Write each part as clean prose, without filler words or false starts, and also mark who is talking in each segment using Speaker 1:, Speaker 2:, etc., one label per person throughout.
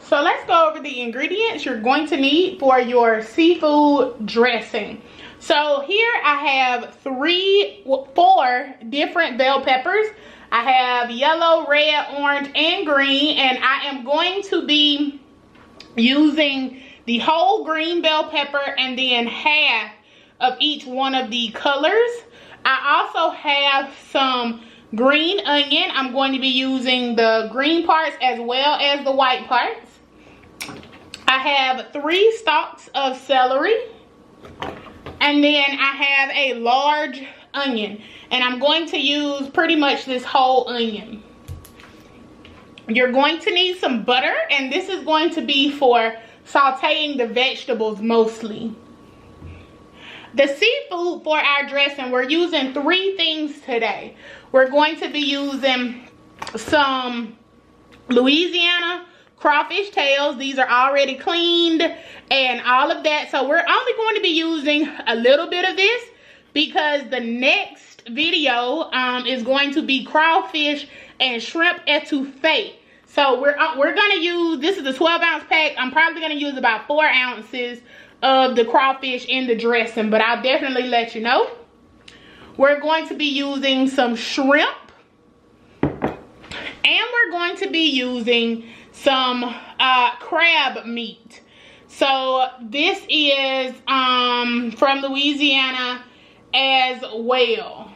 Speaker 1: So let's go over the ingredients you're going to need for your seafood dressing. So here I have 4 different bell peppers. I have yellow, red, orange, and green, and I am going to be using the whole green bell pepper and then half of each one of the colors. I also have some green onion. I'm going to be using the green parts as well as the white parts. I have 3 stalks of celery, and then I have a large onion, and I'm going to use pretty much this whole onion. You're going to need some butter, and this is going to be for sauteing the vegetables mostly. The seafood for our dressing, we're using 3 things today. We're going to be using some Louisiana crawfish tails. These are already cleaned and all of that. So we're only going to be using a little bit of this because the next video is going to be crawfish and shrimp etouffee. So we're going to use, this is a 12-ounce pack. I'm probably going to use about 4 ounces of the crawfish in the dressing, but I'll definitely let you know. We're going to be using some shrimp, and we're going to be using some crab meat. So this is from Louisiana as well.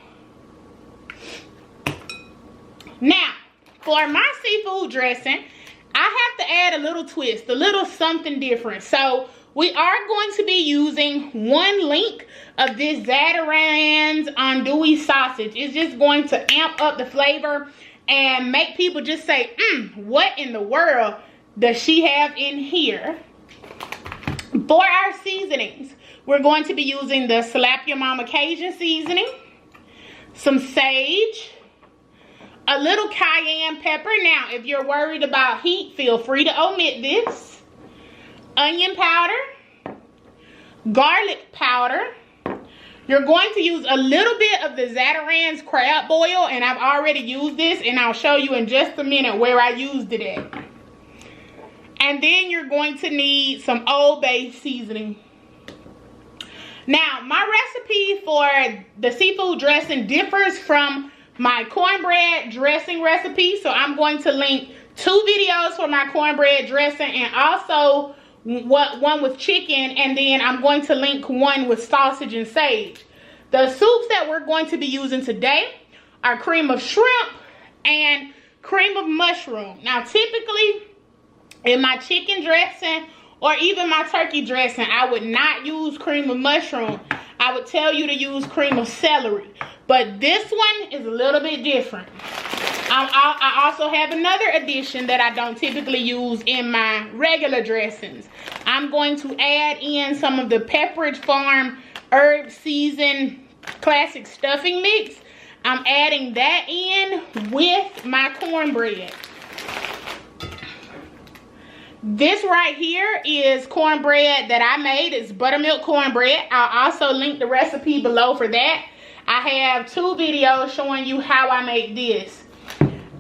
Speaker 1: Now, for my seafood dressing, I have to add a little twist, a little something different. So we are going to be using 1 link of this Zatarain's andouille sausage. It's just going to amp up the flavor and make people just say, what in the world does she have in here? For our seasonings, we're going to be using the Slap Your Mama Cajun seasoning, some sage, a little cayenne pepper. Now, if you're worried about heat, feel free to omit this. Onion powder, garlic powder. You're going to use a little bit of the Zatarain's crab boil, and I've already used this, and I'll show you in just a minute where I used it at. And then you're going to need some Old Bay seasoning. Now, my recipe for the seafood dressing differs from my cornbread dressing recipe, so I'm going to link 2 videos for my cornbread dressing and also one with chicken, and then I'm going to link one with sausage and sage. The soups that we're going to be using today are cream of shrimp and cream of mushroom. Now, typically in my chicken dressing or even my turkey dressing, I would not use cream of mushroom. I would tell you to use cream of celery, but this one is a little bit different. I also have another addition that I don't typically use in my regular dressings. I'm going to add in some of the Pepperidge Farm herb seasoned classic stuffing mix. I'm adding that in with my cornbread. This right here is cornbread that I made. It's buttermilk cornbread. I'll also link the recipe below for that. I have 2 videos showing you how I make this.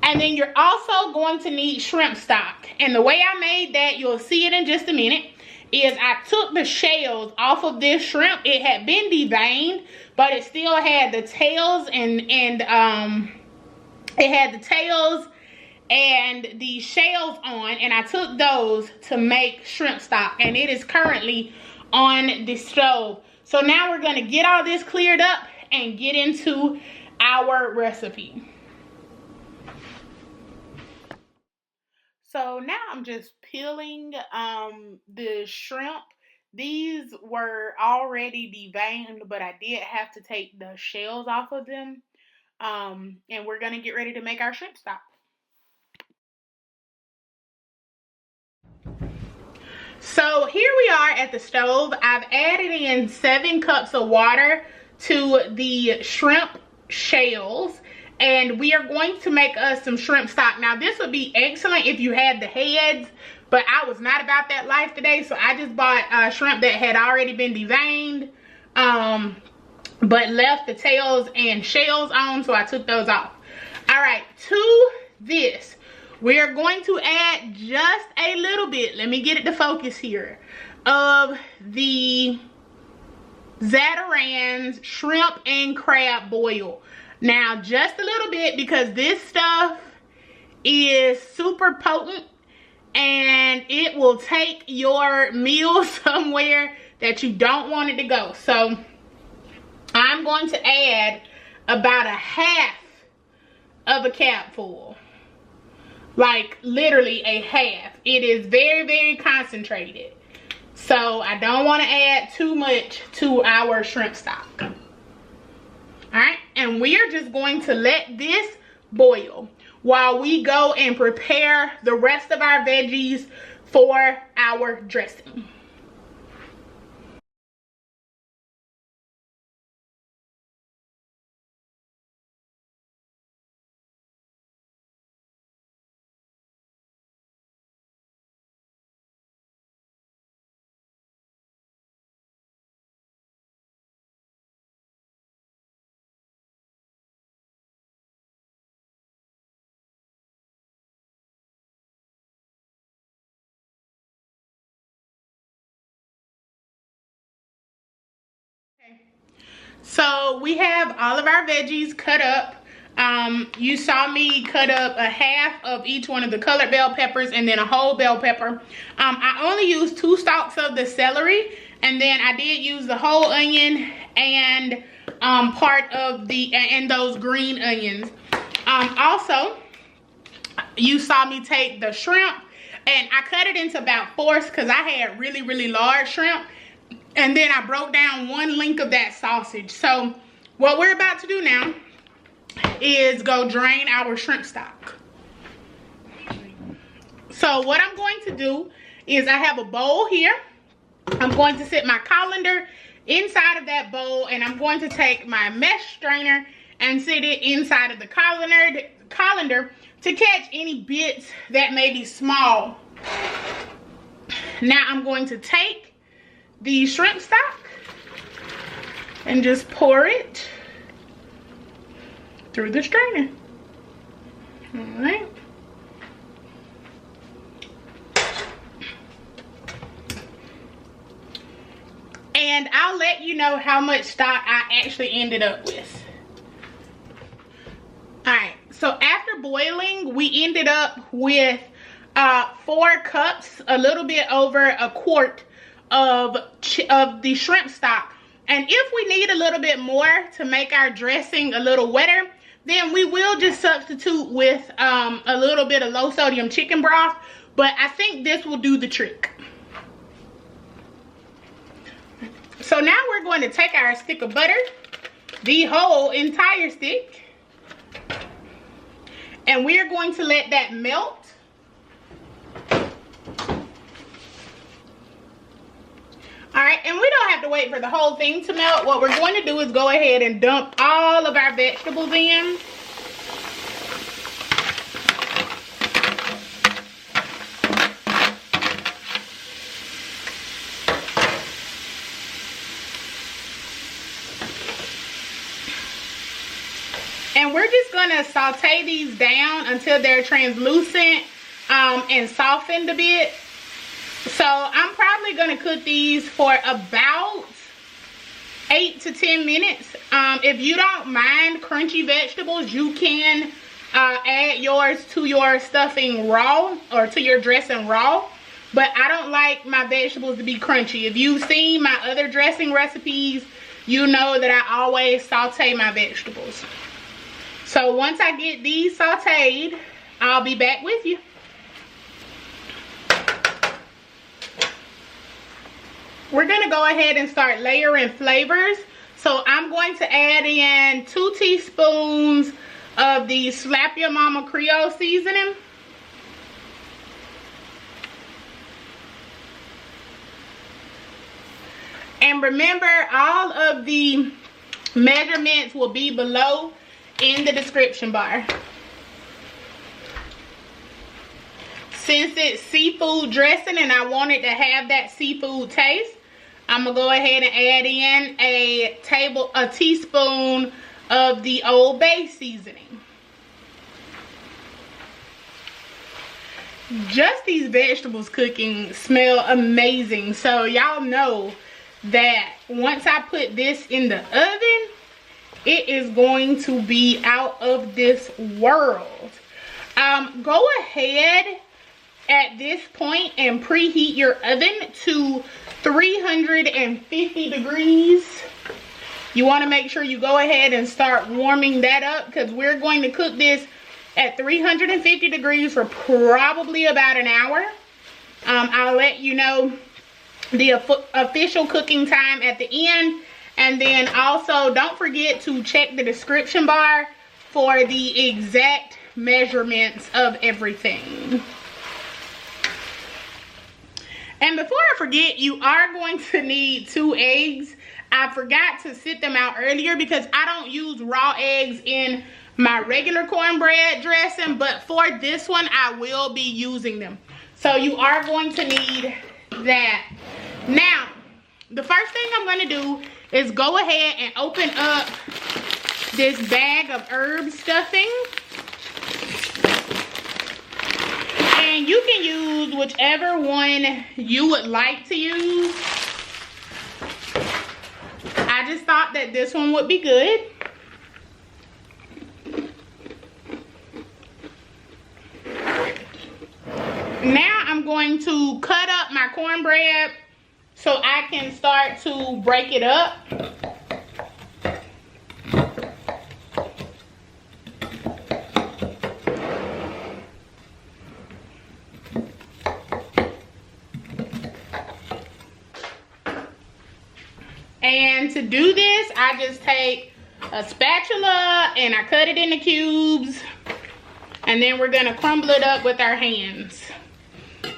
Speaker 1: And then you're also going to need shrimp stock. And the way I made that, you'll see it in just a minute, is I took the shells off of this shrimp. It had been deveined, but it still had the tails and it had the tails and the shells on, and I took those to make shrimp stock, and it is currently on the stove. So now we're going to get all this cleared up and get into our recipe. So now I'm just peeling the shrimp. These were already deveined, but I did have to take the shells off of them. And we're going to get ready to make our shrimp stock. So here we are at the stove. I've added in 7 cups of water to the shrimp shells, and we are going to make us some shrimp stock. Now, this would be excellent if you had the heads, but I was not about that life today, so I just bought shrimp that had already been deveined, but left the tails and shells on, so I took those off. All right, to this, we are going to add just a little bit, let me get it to focus here, of the Zatarain's shrimp and crab boil. Now, just a little bit, because this stuff is super potent and it will take your meal somewhere that you don't want it to go. So I'm going to add about a half of a capful, like literally a half. It is very, very concentrated, so I don't want to add too much to our shrimp stock. All right, and we are just going to let this boil while we go and prepare the rest of our veggies for our dressing. So we have all of our veggies cut up. You saw me cut up a half of each one of the colored bell peppers and then a whole bell pepper. I only used 2 stalks of the celery, and then I did use the whole onion and part of the and those green onions. Also, you saw me take the shrimp and I cut it into about 4ths because I had really, really large shrimp. And then I broke down 1 link of that sausage. So what we're about to do now is go drain our shrimp stock. So what I'm going to do is I have a bowl here. I'm going to set my colander inside of that bowl, and I'm going to take my mesh strainer and set it inside of the colander to catch any bits that may be small. Now I'm going to take the shrimp stock and just pour it through the strainer. All right. And I'll let you know how much stock I actually ended up with. All right, so after boiling, we ended up with 4 cups, a little bit over a quart of the shrimp stock. And if we need a little bit more to make our dressing a little wetter, then we will just substitute with a little bit of low sodium chicken broth, but I think this will do the trick. So now we're going to take our stick of butter, the whole entire stick, and we're going to let that melt. Alright, and we don't have to wait for the whole thing to melt. What we're going to do is go ahead and dump all of our vegetables in. And we're just going to saute these down until they're translucent and softened a bit. So I'm probably going to cook these for about 8 to 10 minutes. If you don't mind crunchy vegetables, you can add yours to your stuffing raw or to your dressing raw. But I don't like my vegetables to be crunchy. If you've seen my other dressing recipes, you know that I always saute my vegetables. So once I get these sauteed, I'll be back with you. We're going to go ahead and start layering flavors. So I'm going to add in 2 teaspoons of the Slap Your Mama Creole seasoning. And remember, all of the measurements will be below in the description bar. Since it's seafood dressing and I want it to have that seafood taste, I'm gonna go ahead and add in a teaspoon of the Old Bay seasoning. just these vegetables cooking smell amazing. So y'all know that once I put this in the oven, it is going to be out of this world. Go ahead at this point and preheat your oven to 350 degrees. You want to make sure you go ahead and start warming that up, because we're going to cook this at 350 degrees for probably about an hour. I'll let you know the official cooking time at the end. And then also don't forget to check the description bar for the exact measurements of everything. And before I forget, you are going to need 2 eggs. I forgot to sit them out earlier because I don't use raw eggs in my regular cornbread dressing, but for this one I will be using them. So you are going to need that. Now, the first thing I'm going to do is go ahead and open up this bag of herb stuffing. And you can use whichever one you would like to use. I just thought that this one would be good. Now I'm going to cut up my cornbread so I can start to break it up. And to do this, I just take a spatula and I cut it into cubes. And then we're gonna crumble it up with our hands.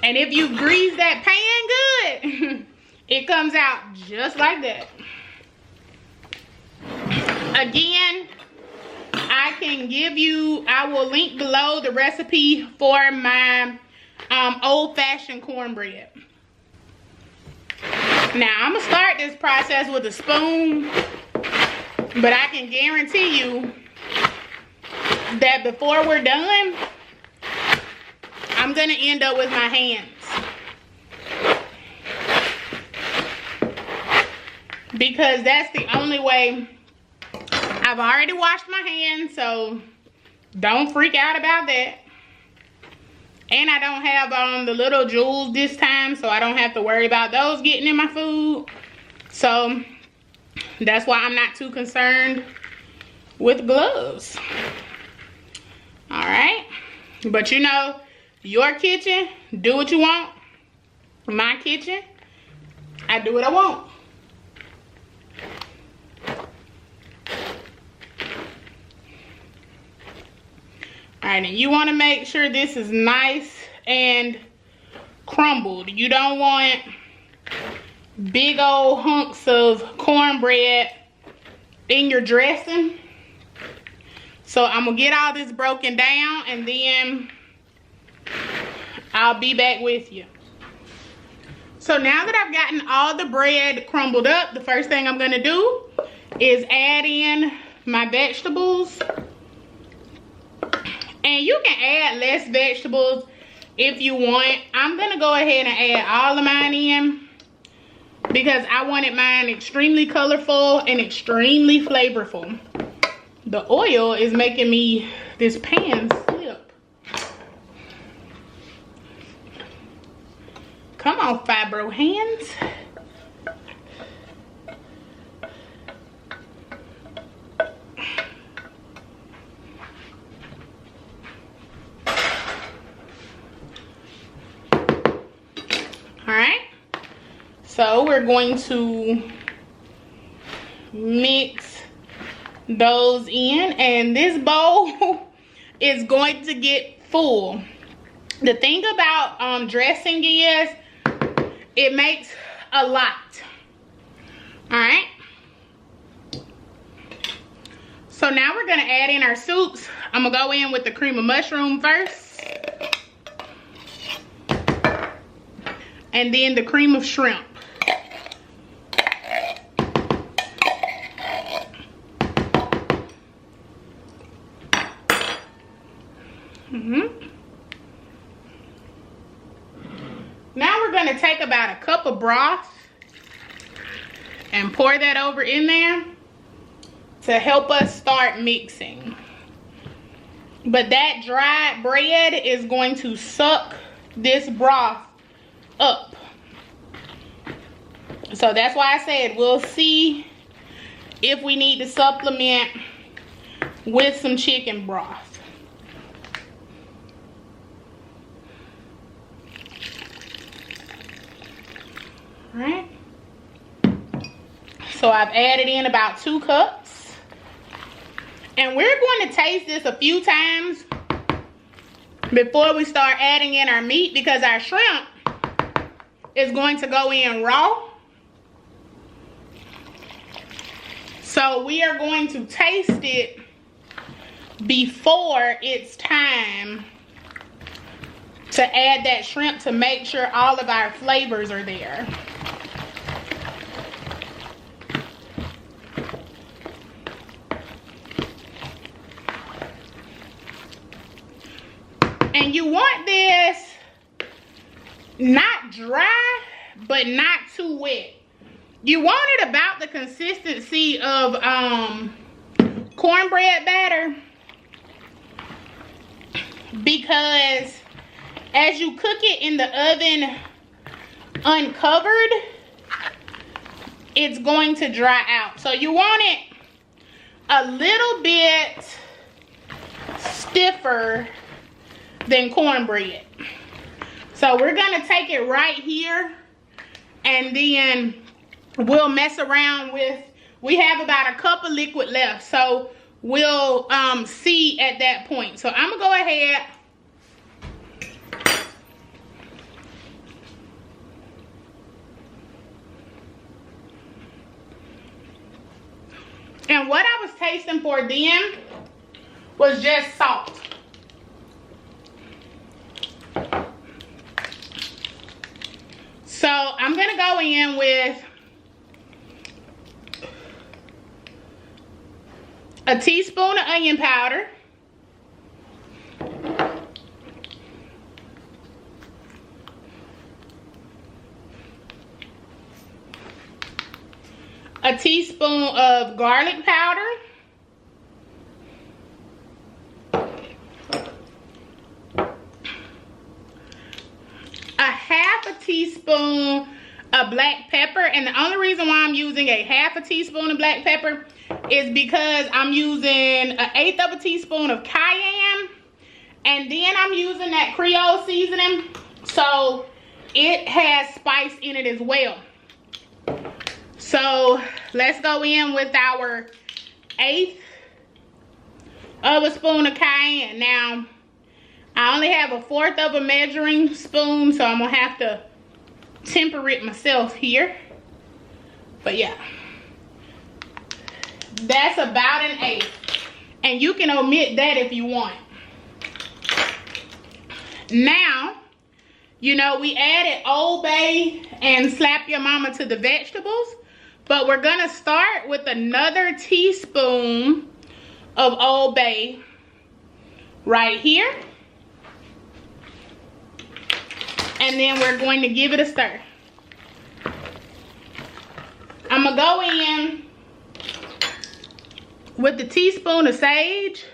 Speaker 1: And if you grease that pan good, it comes out just like that. Again, I will link below the recipe for my old-fashioned cornbread. Now, I'm gonna start this process with a spoon, but I can guarantee you that before we're done, I'm gonna end up with my hands. Because that's the only way. I've already washed my hands, so don't freak out about that. And I don't have the little jewels this time, so I don't have to worry about those getting in my food. So that's why I'm not too concerned with gloves. All right. But you know, your kitchen, do what you want. My kitchen, I do what I want. All right, and you want to make sure this is nice and crumbled. You don't want big old hunks of cornbread in your dressing. So I'm gonna get all this broken down and then I'll be back with you. So now that I've gotten all the bread crumbled up, the first thing I'm gonna do is add in my vegetables. And you can add less vegetables if you want. I'm gonna go ahead and add all of mine in because I wanted mine extremely colorful and extremely flavorful. The oil is making me this pan slip. Come on, fibro hands. Alright, so we're going to mix those in, and this bowl is going to get full. The thing about dressing is it makes a lot. Alright, so now we're going to add in our soups. I'm going to go in with the cream of mushroom first. And then the cream of shrimp. gonna take about a cup of broth and pour that over in there to help us start mixing. But that dried bread is going to suck this broth up. So that's why I said we'll see if we need to supplement with some chicken broth. All right. So I've added in about 2 cups. And we're going to taste this a few times before we start adding in our meat, because our shrimp is going to go in raw. So we are going to taste it before it's time to add that shrimp to make sure all of our flavors are there. And you want this not dry, but not too wet. You want it about the consistency of cornbread batter, because as you cook it in the oven uncovered, it's going to dry out. So you want it a little bit stiffer than cornbread. So we're gonna take it right here, and then we'll mess around with, we have about a cup of liquid left, so we'll see at that point. So I'm gonna go ahead and what I was tasting for then was just salt. So I'm gonna go in with a teaspoon of onion powder, a teaspoon of garlic powder, a half a teaspoon of black pepper. And the only reason why I'm using a half a teaspoon of black pepper is because I'm using 1/8 of a teaspoon of cayenne, and then I'm using that Creole seasoning, so it has spice in it as well. So let's go in with our 1/8 of a spoon of cayenne. Now I only have 1/4 of a measuring spoon, so I'm gonna have to temper it myself here. But yeah, that's about 1/8, and you can omit that if you want. Now, you know, we added Old Bay and Slap Your Mama to the vegetables, but we're gonna start with another teaspoon of Old Bay right here, and then we're going to give it a stir. I'm gonna go in with the teaspoon of sage,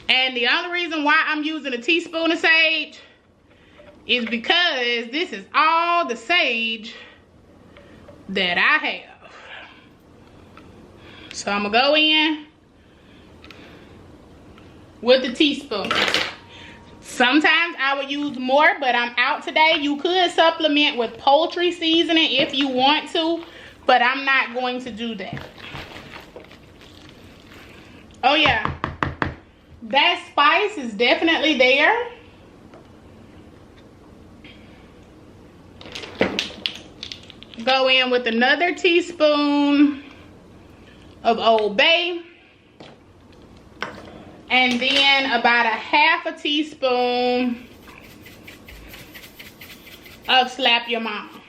Speaker 1: and the only reason why I'm using a teaspoon of sage is because this is all the sage that I have. So I'm gonna go in with the teaspoon. Sometimes I would use more, but I'm out today. You could supplement with poultry seasoning if you want to, but I'm not going to do that. Oh yeah, that spice is definitely there. Go in with another teaspoon of Old Bay, and then about 1/2 a teaspoon of Slap Your Mama.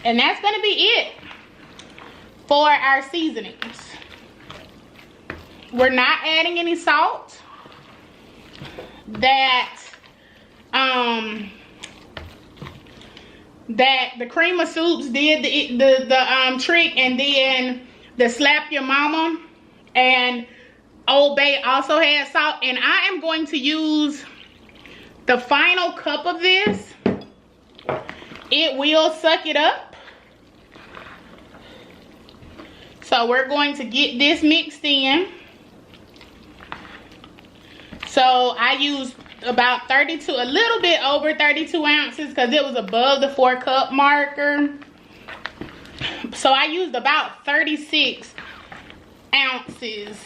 Speaker 1: And that's gonna be it for our seasonings. We're not adding any salt. that the cream of soups did the trick, and then the slap your mama and Old Bay also had salt. And I am going to use the final cup of this. It will suck it up. So we're going to get this mixed in. So I used about 32, a little bit over 32 ounces because it was above the 4-cup marker. So I used about 36 ounces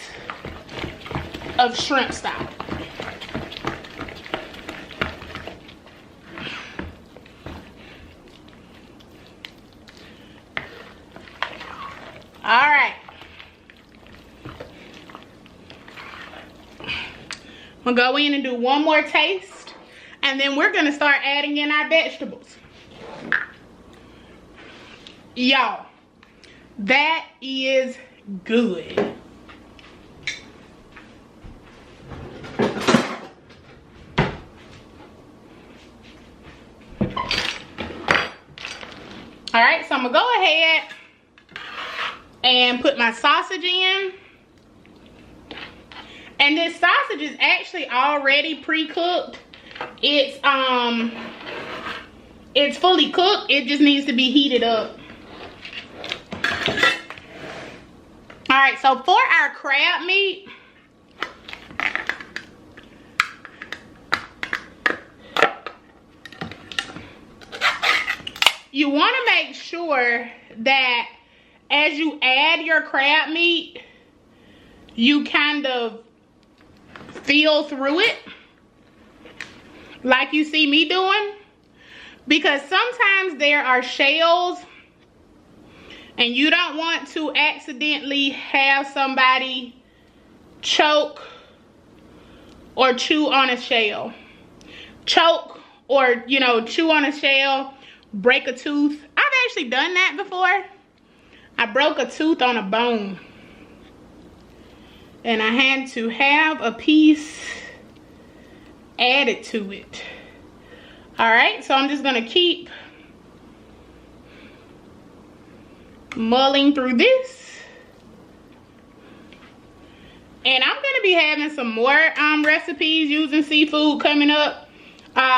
Speaker 1: of shrimp stock. All right. I'm gonna go in and do one more taste, and then we're gonna start adding in our vegetables. Y'all, that is good. All right, so I'm gonna go ahead and put my sausage in. And this sausage is actually already pre-cooked. It's fully cooked. It just needs to be heated up. All right, so for our crab meat, you want to make sure that as you add your crab meat, you kind of feel through it like you see me doing, because sometimes there are shells and you don't want to accidentally have somebody choke or chew on a shell. Choke or, you know, chew on a shell, break a tooth. I've actually done that before. I broke a tooth on a bone, and I had to have a piece added to it. All right, so I'm just gonna keep mulling through this. And I'm gonna be having some more recipes using seafood coming up.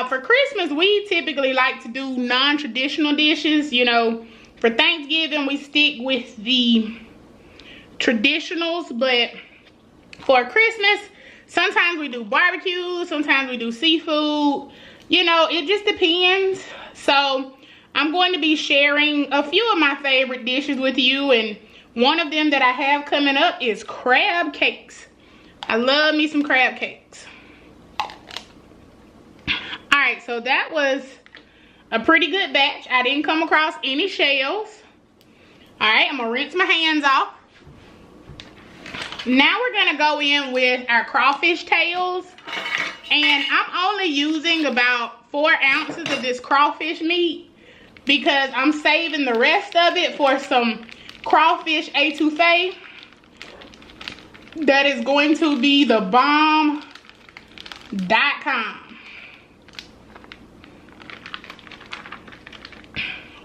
Speaker 1: For Christmas, we typically like to do non-traditional dishes. You know, for Thanksgiving, we stick with the traditionals, but for Christmas, sometimes we do barbecue, sometimes we do seafood. You know, it just depends. So I'm going to be sharing a few of my favorite dishes with you, and one of them that I have coming up is crab cakes. I love me some crab cakes. All right, so that was a pretty good batch. I didn't come across any shells. All right, I'm gonna rinse my hands off. Now we're gonna go in with our crawfish tails, and I'm only using about 4 ounces of this crawfish meat because I'm saving the rest of it for some crawfish etouffee that is going to be the bomb.com.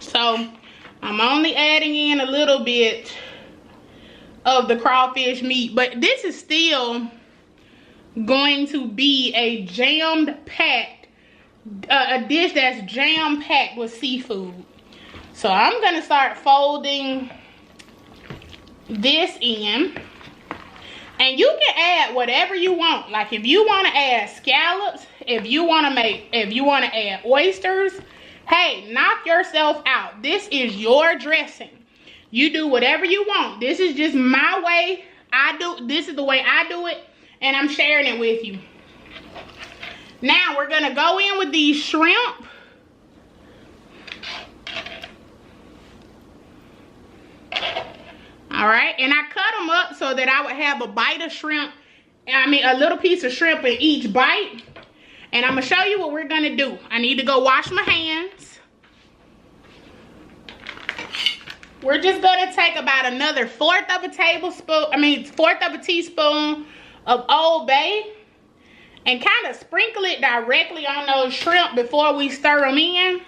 Speaker 1: So I'm only adding in a little bit of the crawfish meat, but this is still going to be a jam-packed, a dish that's jam-packed with seafood. So I'm gonna start folding this in, and you can add whatever you want. Like if you want to add scallops, if you want to add oysters, hey, knock yourself out. This is your dressing. You do whatever you want. This is just my way. This is the way I do it, and I'm sharing it with you. Now we're gonna go in with these shrimp. All right, and I cut them up so that I would have a bite of shrimp. A little piece of shrimp in each bite. And I'm gonna show you what we're gonna do. I need to go wash my hands. We're just gonna take about another fourth of a teaspoon of Old Bay. and kind of sprinkle it directly on those shrimp before we stir them in.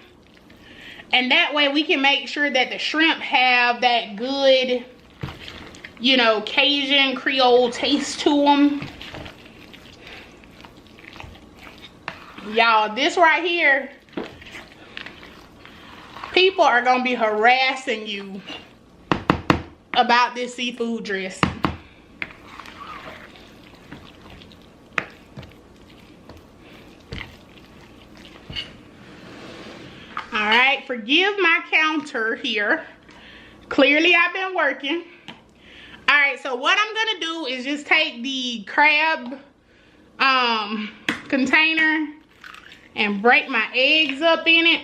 Speaker 1: And that way we can make sure that the shrimp have that good, you know, Cajun Creole taste to them. Y'all, this right here, people are gonna be harassing you about this seafood dressing. All right, forgive my counter here. Clearly I've been working. All right, so what I'm gonna do is just take the crab container and break my eggs up in it.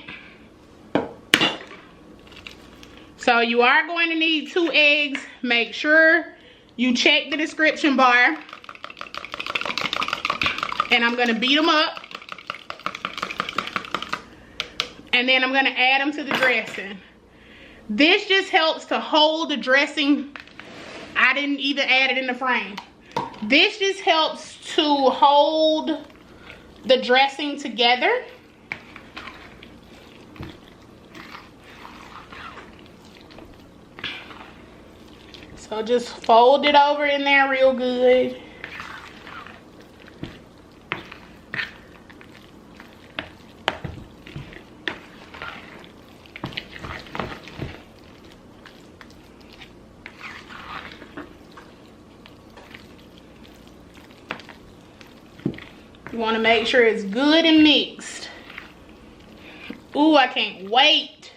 Speaker 1: So you are going to need 2 eggs. Make sure you check the description bar. And I'm gonna beat them up. And then I'm gonna add them to the dressing. This just helps to hold the dressing. I didn't even add it in the frame. This just helps to hold the dressing together. So just fold it over in there real good. You want to make sure it's good and mixed. Ooh, I can't wait.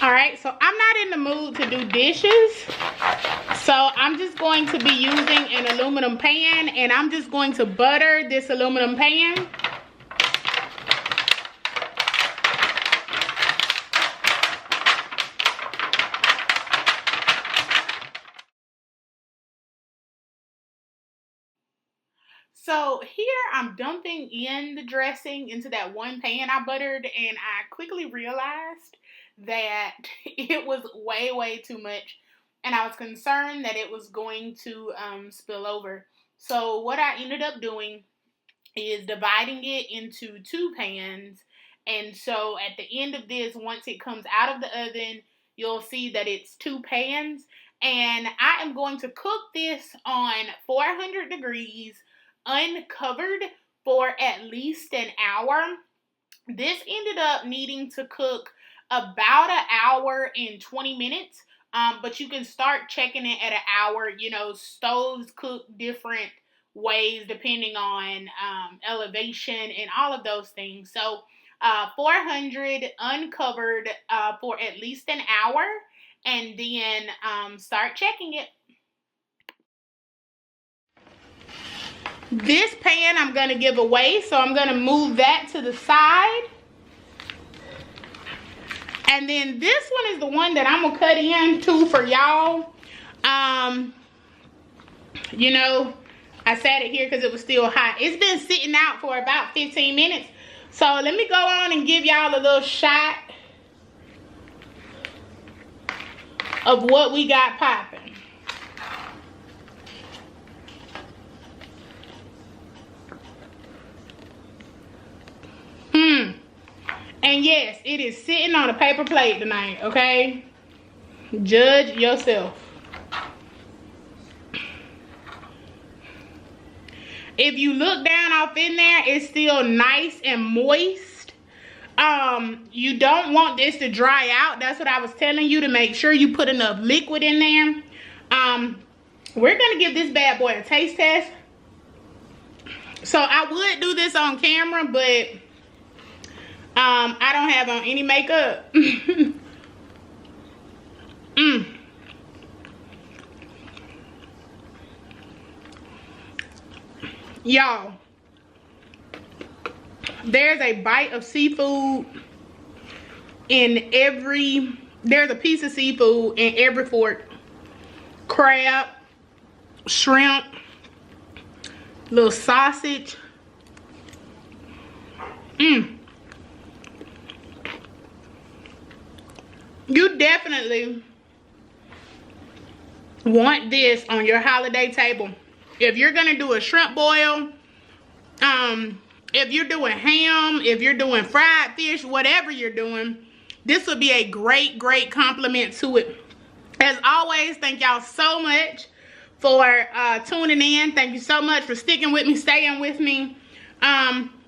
Speaker 1: All right, so I'm not in the mood to do dishes. So I'm just going to be using an aluminum pan, and I'm just going to butter this aluminum pan. So here I'm dumping in the dressing into that one pan I buttered, and I quickly realized that it was way too much. And I was concerned that it was going to spill over. So what I ended up doing is dividing it into 2 pans. And so at the end of this, once it comes out of the oven, you'll see that it's 2 pans. And I am going to cook this on 400 degrees, uncovered, for at least an hour. This ended up needing to cook about an hour and 20 minutes. But you can start checking it at an hour. You know, stoves cook different ways depending on elevation and all of those things. So 400 uncovered for at least an hour, and then start checking it. This pan I'm going to give away, so I'm going to move that to the side. And then this one is the one that I'm going to cut into for y'all. You know, I sat it here because it was still hot. It's been sitting out for about 15 minutes. So let me go on and give y'all a little shot of what we got popping. And yes, it is sitting on a paper plate tonight, okay? Judge yourself. If you look down off in there, it's still nice and moist. You don't want this to dry out. That's what I was telling you, to make sure you put enough liquid in there. We're gonna give this bad boy a taste test. So I would do this on camera, but I don't have on any makeup. Y'all, there's a bite of seafood in every, there's a piece of seafood in every fork. Crab, shrimp, little sausage, You definitely want this on your holiday table. If you're gonna do a shrimp boil, if you're doing ham, if you're doing fried fish, whatever you're doing, this would be a great complement to it. As always, thank y'all so much for tuning in. Thank you so much for sticking with me, staying with me.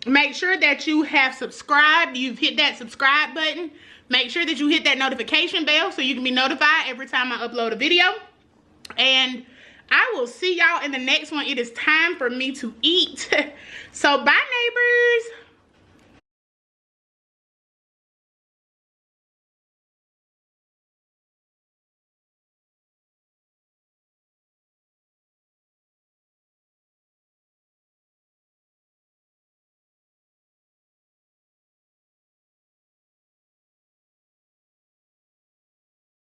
Speaker 1: Make sure that you have subscribed. You've hit that subscribe button. Make sure that you hit that notification bell so you can be notified every time I upload a video. And I will see y'all in the next one. It is time for me to eat. So bye, neighbors.